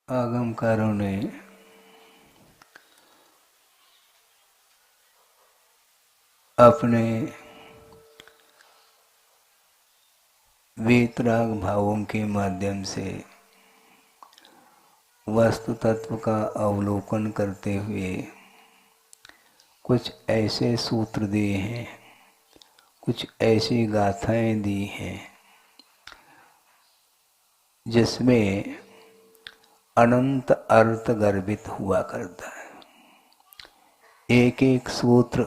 आगमकारों ने अपने वीतराग भावों के माध्यम से वस्तु तत्व का अवलोकन करते हुए कुछ ऐसे सूत्र दिए हैं, कुछ ऐसी गाथाएं दी हैं जिसमें अनंत अर्थ गर्भित हुआ करता है। एक एक सूत्र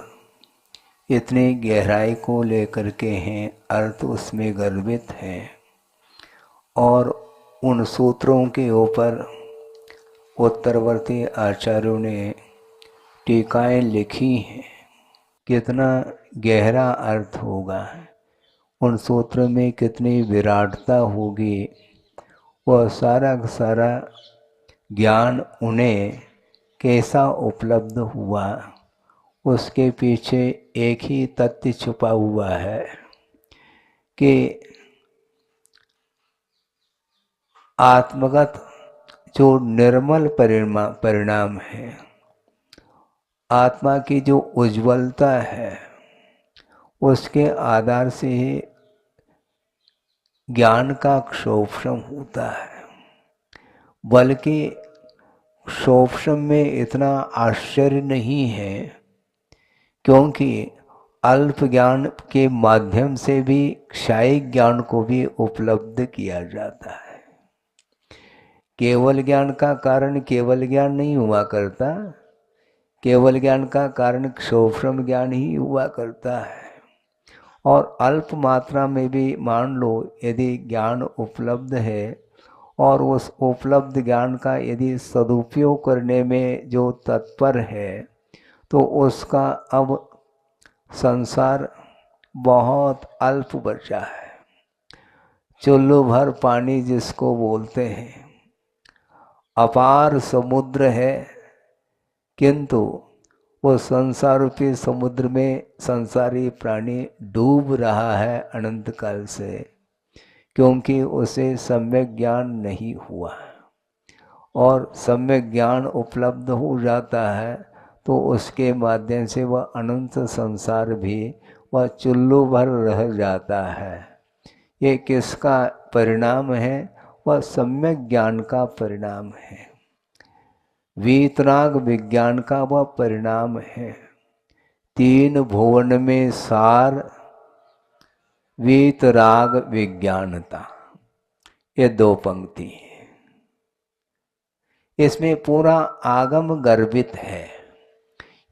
इतने गहराई को लेकर के हैं, अर्थ उसमें गर्भित है और उन सूत्रों के ऊपर उत्तरवर्ती आचार्यों ने टीकाएं लिखी हैं। कितना गहरा अर्थ होगा, उन सूत्र में कितनी विराटता होगी, वह सारा का सारा ज्ञान उन्हें कैसा उपलब्ध हुआ, उसके पीछे एक ही तथ्य छुपा हुआ है कि आत्मगत जो निर्मल परिणाम है, आत्मा की जो उज्ज्वलता है, उसके आधार से ही ज्ञान का क्षोभशम होता है। बल्कि क्षोभशम में इतना आश्चर्य नहीं है, क्योंकि अल्प ज्ञान के माध्यम से भी क्षायिक ज्ञान को भी उपलब्ध किया जाता है। केवल ज्ञान का कारण केवल ज्ञान नहीं हुआ करता, केवल ज्ञान का कारण क्षोभशम ज्ञान ही हुआ करता है। और अल्प मात्रा में भी मान लो यदि ज्ञान उपलब्ध है और उस उपलब्ध ज्ञान का यदि सदुपयोग करने में जो तत्पर है, तो उसका अब संसार बहुत अल्प बचा है। चुल्लू भर पानी जिसको बोलते हैं, अपार समुद्र है, किंतु वो संसार रूपी समुद्र में संसारी प्राणी डूब रहा है अनंत काल से, क्योंकि उसे सम्यक ज्ञान नहीं हुआ। और सम्यक ज्ञान उपलब्ध हो जाता है तो उसके माध्यम से वह अनंत संसार भी वह चुल्लू भर रह जाता है। ये किसका परिणाम है? वह सम्यक ज्ञान का परिणाम है, वीतराग विज्ञान का वह परिणाम है। तीन भुवन में सार वीतराग विज्ञानता, ये दो पंक्ति है। इसमें पूरा आगम गर्भित है।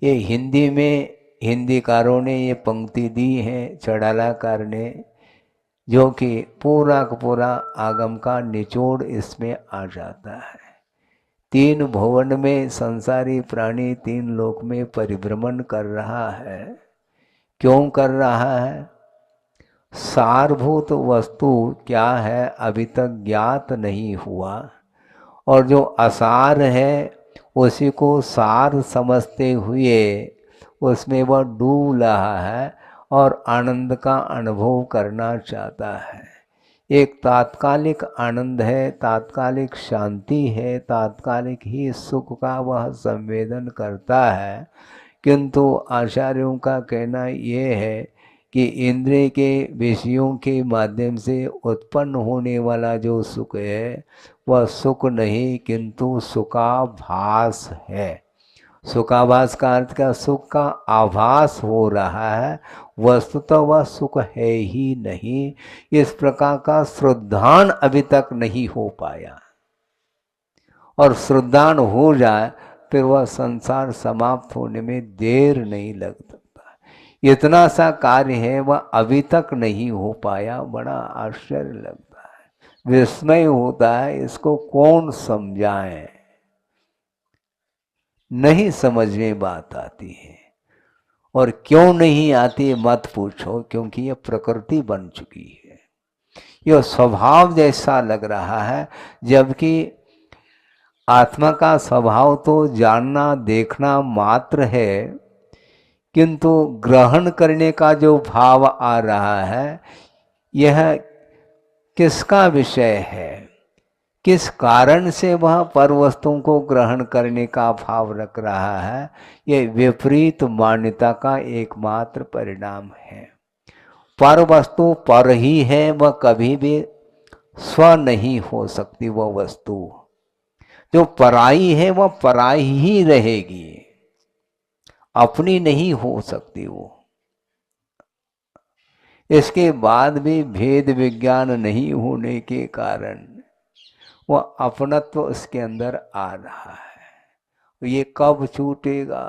ये हिंदी में हिंदीकारों ने ये पंक्ति दी है, चड़ालाकार ने, जो कि पूरा का पूरा आगम का निचोड़ इसमें आ जाता है। तीन भुवन में संसारी प्राणी तीन लोक में परिभ्रमण कर रहा है। क्यों कर रहा है? सारभूत वस्तु क्या है अभी तक ज्ञात नहीं हुआ, और जो असार है उसी को सार समझते हुए उसमें वह डूब रहा है और आनंद का अनुभव करना चाहता है। एक तात्कालिक आनंद है, तात्कालिक शांति है, तात्कालिक ही सुख का वह संवेदन करता है। किंतु आचार्यों का कहना ये है कि इंद्रिय के विषयों के माध्यम से उत्पन्न होने वाला जो सुख है वह सुख नहीं, किंतु सुखाभास है। सुखाभास का अर्थ का सुख का आभास हो रहा है, वस्तुतः वह सुख है ही नहीं। इस प्रकार का श्रद्धान अभी तक नहीं हो पाया, और श्रद्धान हो जाए फिर वह संसार समाप्त होने में देर नहीं लग सकता। इतना सा कार्य है वह अभी तक नहीं हो पाया। बड़ा आश्चर्य लगता है, विस्मय होता है, इसको कौन समझाए, नहीं समझ में बात आती है। और क्यों नहीं आती मत पूछो, क्योंकि यह प्रकृति बन चुकी है, यह स्वभाव जैसा लग रहा है। जबकि आत्मा का स्वभाव तो जानना देखना मात्र है, किंतु ग्रहण करने का जो भाव आ रहा है यह किसका विषय है? किस कारण से वह पर वस्तुओं को ग्रहण करने का भाव रख रहा है, ये विपरीत मान्यता का एकमात्र परिणाम है। पर वस्तु पर ही है, वह कभी भी स्व नहीं हो सकती। वह वस्तु जो पराई है वह पराई ही रहेगी, अपनी नहीं हो सकती वो। इसके बाद भी भेद विज्ञान नहीं होने के कारण वह अपनत्व उसके अंदर आ रहा है। ये कब छूटेगा?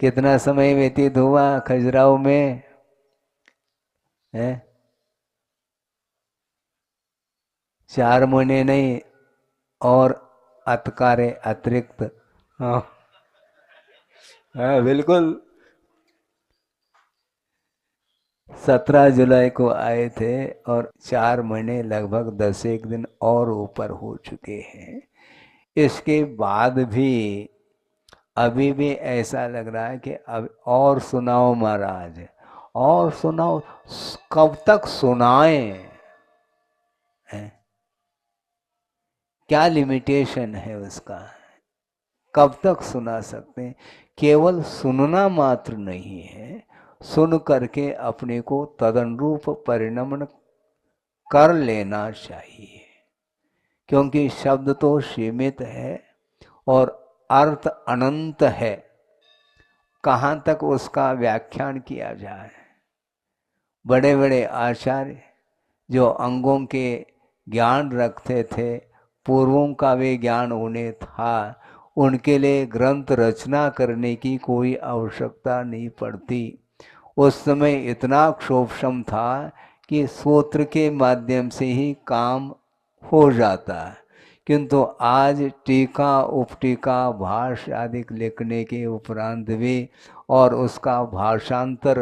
कितना समय व्यतीत हुआ खजुराहो में है? 4 महीने नहीं, और अतकारे अतिरिक्त। हाँ हाँ बिल्कुल। 17 जुलाई को आए थे और 4 महीने लगभग 10 दिन और ऊपर हो चुके हैं। इसके बाद भी अभी भी ऐसा लग रहा है कि अब और सुनाओ महाराज, और सुनाओ। कब तक सुनाएं? है? क्या लिमिटेशन है उसका? कब तक सुना सकते हैं? केवल सुनना मात्र नहीं है, सुन करके अपने को तदनुरूप परिणमन कर लेना चाहिए। क्योंकि शब्द तो सीमित है और अर्थ अनंत है, कहाँ तक उसका व्याख्यान किया जाए। बड़े बड़े आचार्य जो अंगों के ज्ञान रखते थे, पूर्वों का वे ज्ञान उन्हें था, उनके लिए ग्रंथ रचना करने की कोई आवश्यकता नहीं पड़ती। उस समय इतना क्षोभक्षम था कि सूत्र के माध्यम से ही काम हो जाता है। किंतु आज टीका उपटीका भाष्य आदि लिखने के उपरांत भी और उसका भाषांतर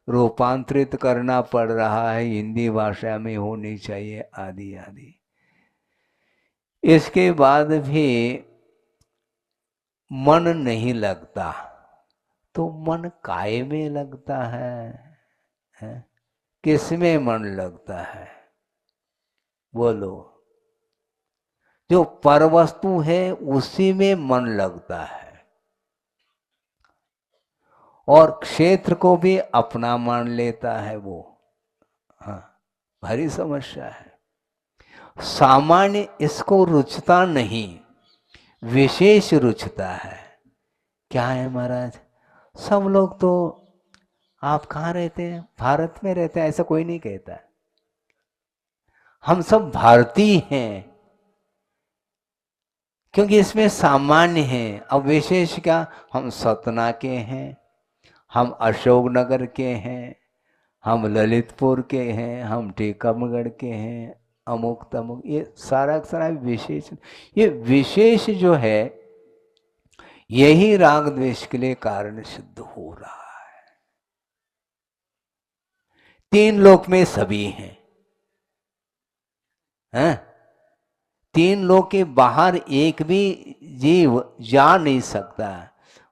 रूपांतरित करना पड़ रहा है, हिंदी भाषा में होनी चाहिए आदि आदि। इसके बाद भी मन नहीं लगता, तो मन काय में लगता है? किस में मन लगता है? बोलो। जो परवस्तु है उसी में मन लगता है, और क्षेत्र को भी अपना मान लेता है वो। हाँ, भारी समस्या है। सामान्य इसको रुचता नहीं, विशेष रुचता है। क्या है महाराज? सब लोग तो, आप कहाँ रहते हैं? भारत में रहते हैं, ऐसा कोई नहीं कहता। हम सब भारतीय हैं, क्योंकि इसमें सामान्य है। अब विशेष क्या? हम सतना के हैं, हम अशोकनगर के हैं, हम ललितपुर के हैं, हम टीकमगढ़ के हैं, अमुक तमुक, ये सारा सारा विशेष। ये विशेष जो है यही राग द्वेष के लिए कारण सिद्ध हो रहा है। 3 लोक में सभी हैं, हैं? 3 लोक के बाहर एक भी जीव जा नहीं सकता,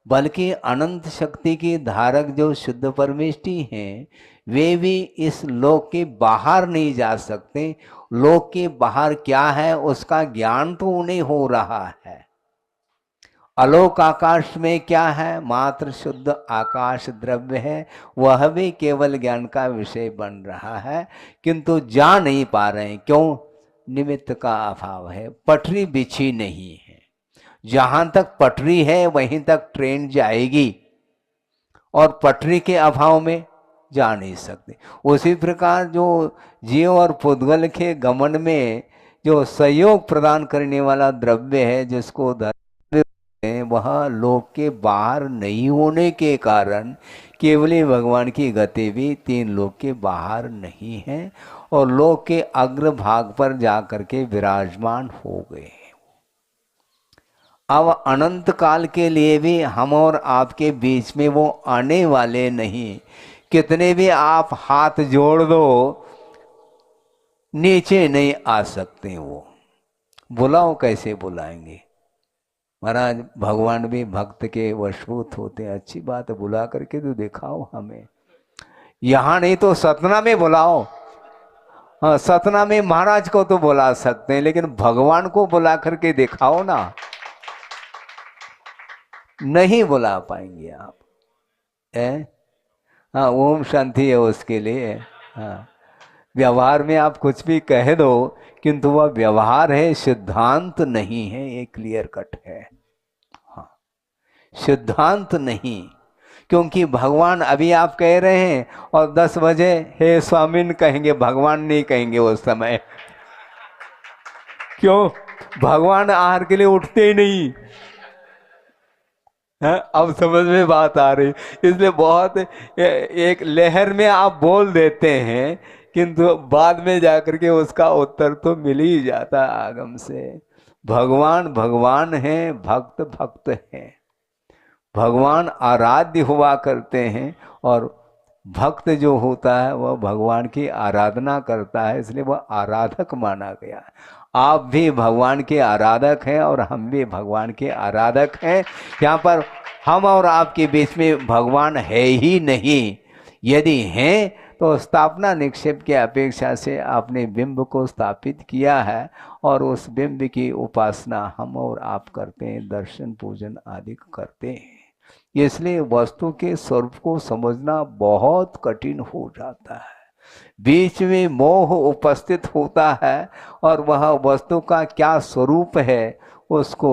बल्कि अनंत शक्ति के धारक जो शुद्ध परमेष्टि हैं वे भी इस लोक के बाहर नहीं जा सकते। लोक के बाहर क्या है उसका ज्ञान तो उन्हें हो रहा है। अलोक आकाश में क्या है? मात्र शुद्ध आकाश द्रव्य है, वह भी केवल ज्ञान का विषय बन रहा है, किंतु जा नहीं पा रहे हैं। क्यों? निमित्त का अभाव है, पटरी बिछी नहीं है। जहां तक पटरी है वहीं तक ट्रेन जाएगी, और पटरी के अभाव में जा नहीं सकते। उसी प्रकार जो जीव और पुद्गल के गमन में जो सहयोग प्रदान करने वाला द्रव्य है, जिसको द्रव्य हैं, वह लोक के बाहर नहीं होने के कारण केवल भगवान की गति भी 3 लोक के बाहर नहीं है, और लोक के अग्र भाग पर जाकर के विराजमान हो गए। अब अनंत काल के लिए भी हम और आपके बीच में वो आने वाले नहीं। कितने भी आप हाथ जोड़ दो, नीचे नहीं आ सकते। वो बुलाओ, कैसे बुलाएंगे महाराज? भगवान भी भक्त के वशभूत होते हैं। अच्छी बात है, बुला करके तो दिखाओ हमें। यहां नहीं तो सतना में बुलाओ, हाँ, सतना में महाराज को तो बुला सकते हैं, लेकिन भगवान को बुला करके दिखाओ ना, नहीं बुला पाएंगे आप। है? हाँ, ओम शांति है उसके लिए। हाँ, व्यवहार में आप कुछ भी कह दो, किंतु वह व्यवहार है, सिद्धांत नहीं है, ये क्लियर कट है। हाँ, सिद्धांत नहीं। क्योंकि भगवान अभी आप कह रहे हैं और 10 बजे हे स्वामिन कहेंगे, भगवान नहीं कहेंगे उस समय। क्यों? भगवान आहार के लिए उठते ही नहीं है। अब समझ में बात आ रही। इसलिए बहुत एक लहर में आप बोल देते हैं, किंतु बाद में जाकर के उसका उत्तर तो मिल ही जाता आगम से। भगवान भगवान है, भक्त भक्त है। भगवान आराध्य हुआ करते हैं, और भक्त जो होता है वह भगवान की आराधना करता है, इसलिए वह आराधक माना गया है। आप भी भगवान के आराधक हैं और हम भी भगवान के आराधक हैं। यहाँ पर हम और आपके बीच में भगवान है ही नहीं। यदि हैं तो स्थापना निक्षेप की अपेक्षा से आपने बिंब को स्थापित किया है, और उस बिंब की उपासना हम और आप करते हैं, दर्शन पूजन आदि करते हैं। इसलिए वस्तु के स्वरूप को समझना बहुत कठिन हो जाता है। बीच में मोह उपस्थित होता है, और वह वस्तु का क्या स्वरूप है उसको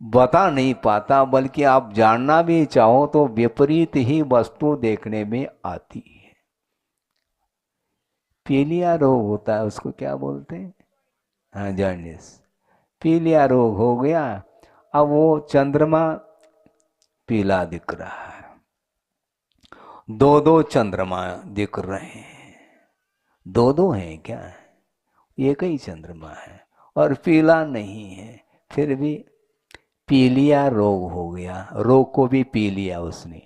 बता नहीं पाता, बल्कि आप जानना भी चाहो तो विपरीत ही वस्तु देखने में आती है। पीलिया रोग होता है, उसको क्या बोलते हैं? हाँ, जॉन्डिस। पीलिया रोग हो गया। अब वो चंद्रमा पीला दिख रहा है, दो दो चंद्रमा दिख रहे हैं। दो दो हैं क्या? एक ही चंद्रमा है और पीला नहीं है, फिर भी पीलिया रोग हो गया। रोग को भी पी लिया उसने।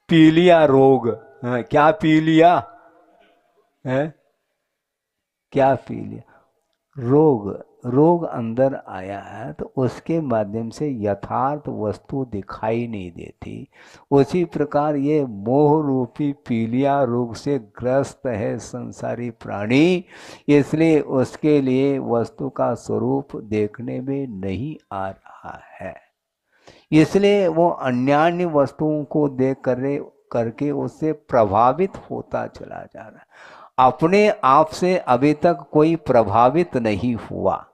पीलिया रोग। हाँ, क्या पी लिया है? क्या पी लिया? रोग। रोग अंदर आया है तो उसके माध्यम से यथार्थ वस्तु दिखाई नहीं देती। उसी प्रकार ये मोह रूपी पीलिया रोग से ग्रस्त है संसारी प्राणी, इसलिए उसके लिए वस्तु का स्वरूप देखने में नहीं आ रहा है। इसलिए वो अन्यान्य वस्तुओं को देख करके उससे प्रभावित होता चला जा रहा है। अपने आप से अभी तक कोई प्रभावित नहीं हुआ।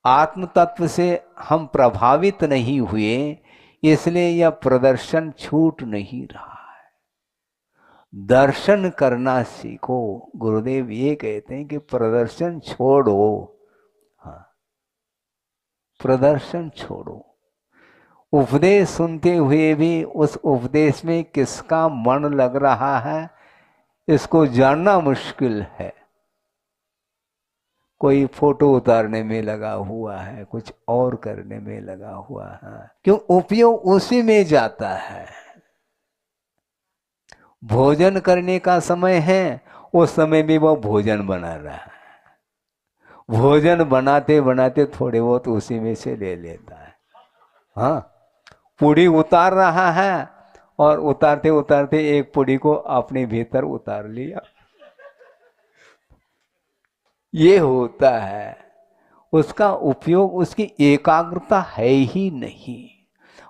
आत्म तत्व से हम प्रभावित नहीं हुए, इसलिए यह प्रदर्शन छूट नहीं रहा है। दर्शन करना सीखो। गुरुदेव ये कहते हैं कि प्रदर्शन छोड़ो। हाँ, प्रदर्शन छोड़ो। उपदेश सुनते हुए भी उस उपदेश में किसका मन लग रहा है इसको जानना मुश्किल है। कोई फोटो उतारने में लगा हुआ है, कुछ और करने में लगा हुआ है। क्यों? उपयोग उसी में जाता है। भोजन करने का समय है, उस समय भी वह भोजन बना रहा है। भोजन बनाते बनाते थोड़े बहुत उसी में से ले लेता है। हाँ, पूड़ी उतार रहा है और उतारते उतारते एक पूड़ी को अपने भीतर उतार लिया। ये होता है। उसका उपयोग, उसकी एकाग्रता है ही नहीं।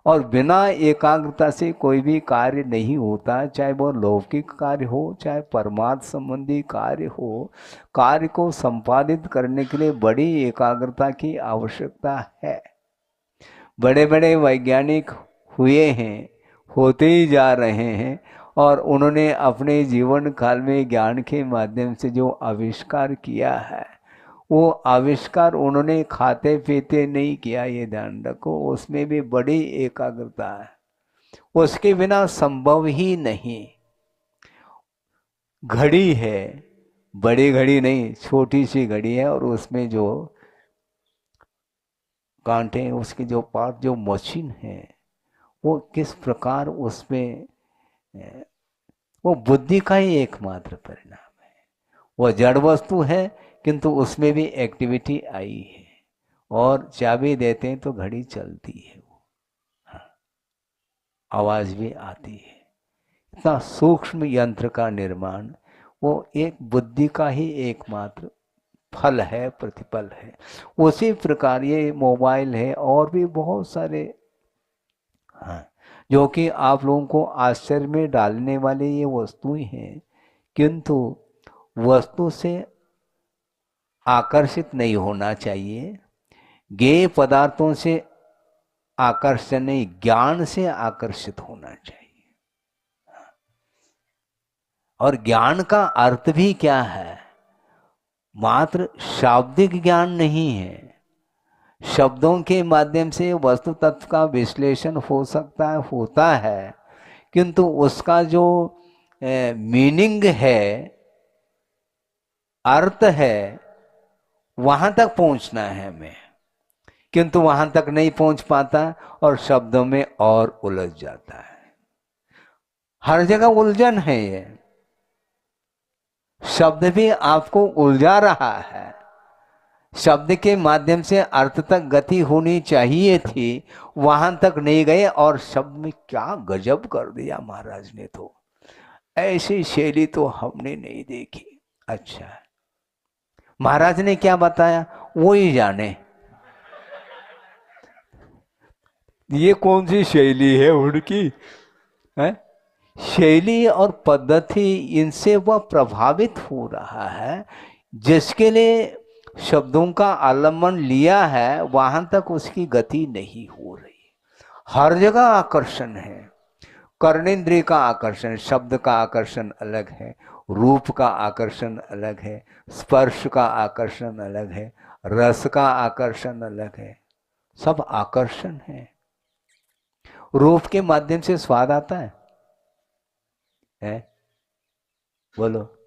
और बिना एकाग्रता से कोई भी कार्य नहीं होता, चाहे वो लौकिक कार्य हो चाहे परमार्थ संबंधी कार्य हो। कार्य को संपादित करने के लिए बड़ी एकाग्रता की आवश्यकता है। बड़े बड़े वैज्ञानिक हुए हैं, होते ही जा रहे हैं, और उन्होंने अपने जीवन काल में ज्ञान के माध्यम से जो आविष्कार किया है, वो आविष्कार उन्होंने खाते पीते नहीं किया, ये ध्यान रखो। उसमें भी बड़ी एकाग्रता है, उसके बिना संभव ही नहीं। घड़ी है, बड़ी घड़ी नहीं, छोटी सी घड़ी है, और उसमें जो कांटे, उसके जो पार्ट, जो मशीन है, वो किस प्रकार उसमें, वो बुद्धि का ही एकमात्र परिणाम है। वह जड़ वस्तु है, किंतु उसमें भी एक्टिविटी आई है, और चाबी देते हैं तो घड़ी चलती है, वो हाँ, आवाज भी आती है। इतना सूक्ष्म यंत्र का निर्माण, वो एक बुद्धि का ही एकमात्र फल है, प्रतिफल है। उसी प्रकार ये मोबाइल है और भी बहुत सारे, हाँ, जो कि आप लोगों को आश्चर्य में डालने वाले ये वस्तुएं हैं, किंतु वस्तु से आकर्षित नहीं होना चाहिए। ज्ञेय पदार्थों से आकर्षण नहीं, ज्ञान से आकर्षित होना चाहिए। और ज्ञान का अर्थ भी क्या है? मात्र शाब्दिक ज्ञान नहीं है। शब्दों के माध्यम से वस्तु तत्व का विश्लेषण हो सकता है, होता है, किंतु उसका जो मीनिंग है, अर्थ है, वहां तक पहुंचना है हमें, किंतु वहां तक नहीं पहुंच पाता और शब्दों में और उलझ जाता है। हर जगह उलझन है। ये शब्द भी आपको उलझा रहा है। शब्द के माध्यम से अर्थ तक गति होनी चाहिए थी, वहां तक नहीं गए और शब्द में क्या गजब कर दिया महाराज ने। तो ऐसी शैली तो हमने नहीं देखी। अच्छा, महाराज ने क्या बताया वो ही जाने। ये कौन सी शैली है उनकी, है? शैली और पद्धति, इनसे वह प्रभावित हो रहा है। जिसके लिए शब्दों का आलम्बन लिया है, वहां तक उसकी गति नहीं हो रही। हर जगह आकर्षण है। कर्णेंद्रिय का आकर्षण, शब्द का आकर्षण अलग है, रूप का आकर्षण अलग है, स्पर्श का आकर्षण अलग है, रस का आकर्षण अलग है। सब आकर्षण है। रूप के माध्यम से स्वाद आता है? बोलो।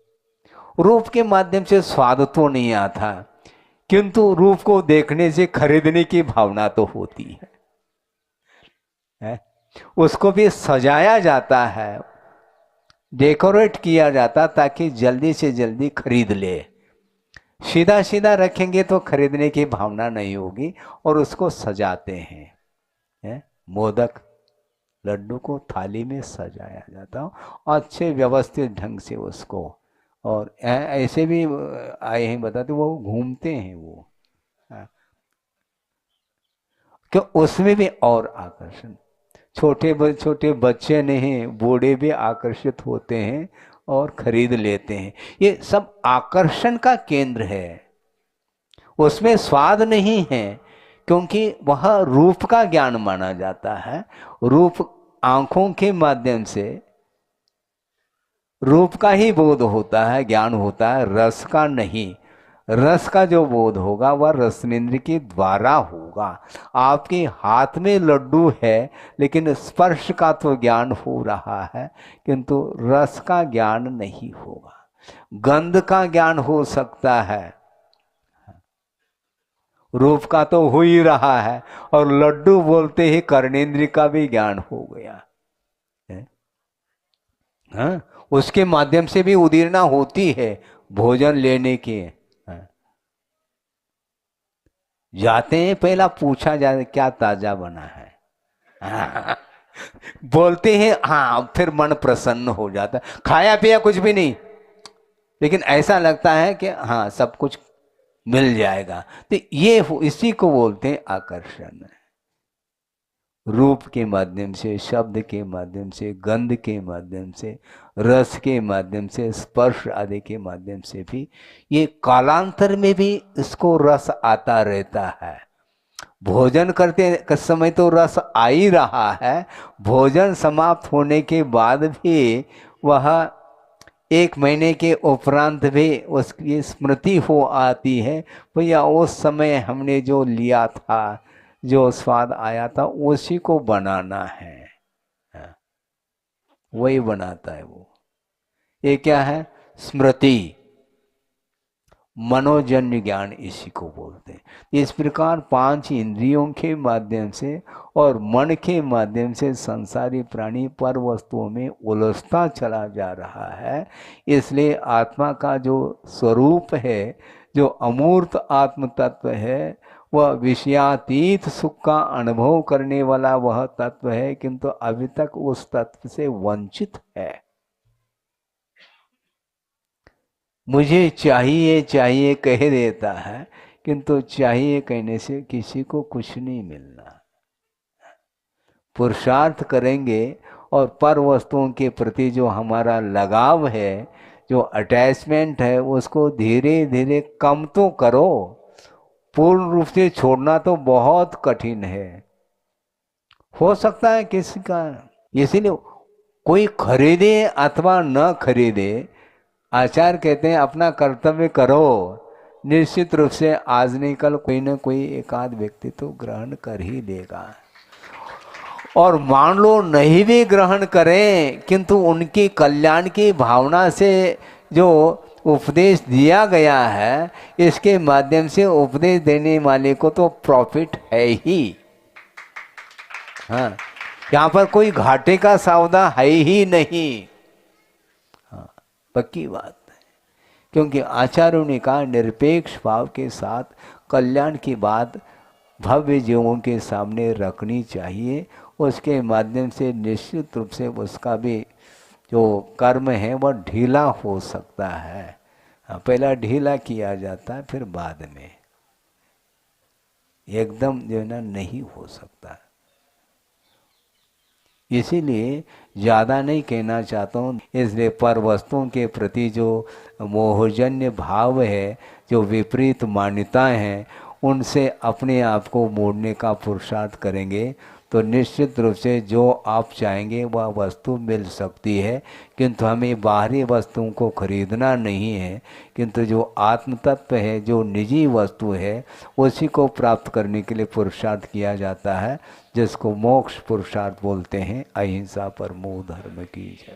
रूप के माध्यम से स्वाद तो नहीं आता, किंतु रूप को देखने से खरीदने की भावना तो होती है? उसको भी सजाया जाता है, डेकोरेट किया जाता, ताकि जल्दी से जल्दी खरीद ले। सीधा सीधा रखेंगे तो खरीदने की भावना नहीं होगी, और उसको सजाते हैं। मोदक, लड्डू को थाली में सजाया जाता हो अच्छे व्यवस्थित ढंग से उसको, और ऐसे भी आए हैं बताते, वो घूमते हैं वो, क्यों? उसमें भी और आकर्षण। छोटे बच्चे नहीं, बूढ़े भी आकर्षित होते हैं और खरीद लेते हैं। ये सब आकर्षण का केंद्र है। उसमें स्वाद नहीं है, क्योंकि वह रूप का ज्ञान माना जाता है। रूप आंखों के माध्यम से रूप का ही बोध होता है, ज्ञान होता है, रस का नहीं। रस का जो बोध होगा वह रसनेंद्र के द्वारा होगा। आपके हाथ में लड्डू है, लेकिन स्पर्श का तो ज्ञान हो रहा है, किंतु रस का ज्ञान नहीं होगा। गंध का ज्ञान हो सकता है, रूप का तो हो ही रहा है, और लड्डू बोलते ही कर्णेंद्र का भी ज्ञान हो गया है। हाँ, उसके माध्यम से भी उदीरना होती है भोजन लेने की। जाते हैं, पहला पूछा जाए क्या ताजा बना है। बोलते हैं हाँ, फिर मन प्रसन्न हो जाता है। खाया पिया कुछ भी नहीं, लेकिन ऐसा लगता है कि हाँ सब कुछ मिल जाएगा। तो ये इसी को बोलते हैं आकर्षण। रूप के माध्यम से, शब्द के माध्यम से, गंध के माध्यम से, रस के माध्यम से, स्पर्श आदि के माध्यम से भी, ये कालांतर में भी इसको रस आता रहता है। भोजन करते समय तो रस आ ही रहा है, भोजन समाप्त होने के बाद भी वह 1 महीने के उपरांत भी उसकी स्मृति हो आती है, भैया उस समय हमने जो लिया था, जो स्वाद आया था, उसी को बनाना है। वही बनाता है वो। ये क्या है? स्मृति, मनोजन्य ज्ञान इसी को बोलते हैं। इस प्रकार 5 इंद्रियों के माध्यम से और मन के माध्यम से संसारी प्राणी पर वस्तुओं में उलझता चला जा रहा है। इसलिए आत्मा का जो स्वरूप है, जो अमूर्त आत्म तत्व है, वह विषयातीत सुख का अनुभव करने वाला वह तत्व है, किंतु अभी तक उस तत्व से वंचित है। मुझे चाहिए चाहिए कह देता है, किंतु चाहिए कहने से किसी को कुछ नहीं मिलना। पुरुषार्थ करेंगे और पर वस्तुओं के प्रति जो हमारा लगाव है, जो अटैचमेंट है, उसको धीरे धीरे कम तो करो। पूर्ण रूप से छोड़ना तो बहुत कठिन है। हो सकता है किसी का, इसीलिए कोई खरीदे अथवा न खरीदे, आचार्य कहते हैं अपना कर्तव्य करो। निश्चित रूप से आज नहीं कल कोई न कोई एक आध व्यक्ति तो ग्रहण कर ही देगा। और मान लो नहीं भी ग्रहण करें, किंतु उनकी कल्याण की भावना से जो उपदेश दिया गया है, इसके माध्यम से उपदेश देने वाले को तो प्रॉफिट है ही। हाँ, यहाँ पर कोई घाटे का सौदा है ही नहीं। हाँ, पक्की बात है। क्योंकि आचार्यों ने कहा निरपेक्ष भाव के साथ कल्याण की बात भव्य जीवों के सामने रखनी चाहिए। उसके माध्यम से निश्चित रूप से उसका भी जो कर्म है वह ढीला हो सकता है। पहला ढीला किया जाता है, फिर बाद में एकदम जो है ना नहीं हो सकता। इसीलिए ज़्यादा नहीं कहना चाहता हूँ। इसलिए पर वस्तुओं के प्रति जो मोहजन्य भाव है, जो विपरीत मान्यताएं हैं, उनसे अपने आप को मोड़ने का पुरुषार्थ करेंगे तो निश्चित रूप से जो आप चाहेंगे वह वस्तु मिल सकती है। किंतु हमें बाहरी वस्तुओं को खरीदना नहीं है, किंतु जो आत्म तत्व है, जो निजी वस्तु है, उसी को प्राप्त करने के लिए पुरुषार्थ किया जाता है, जिसको मोक्ष पुरुषार्थ बोलते हैं। अहिंसा परमो धर्म की जय।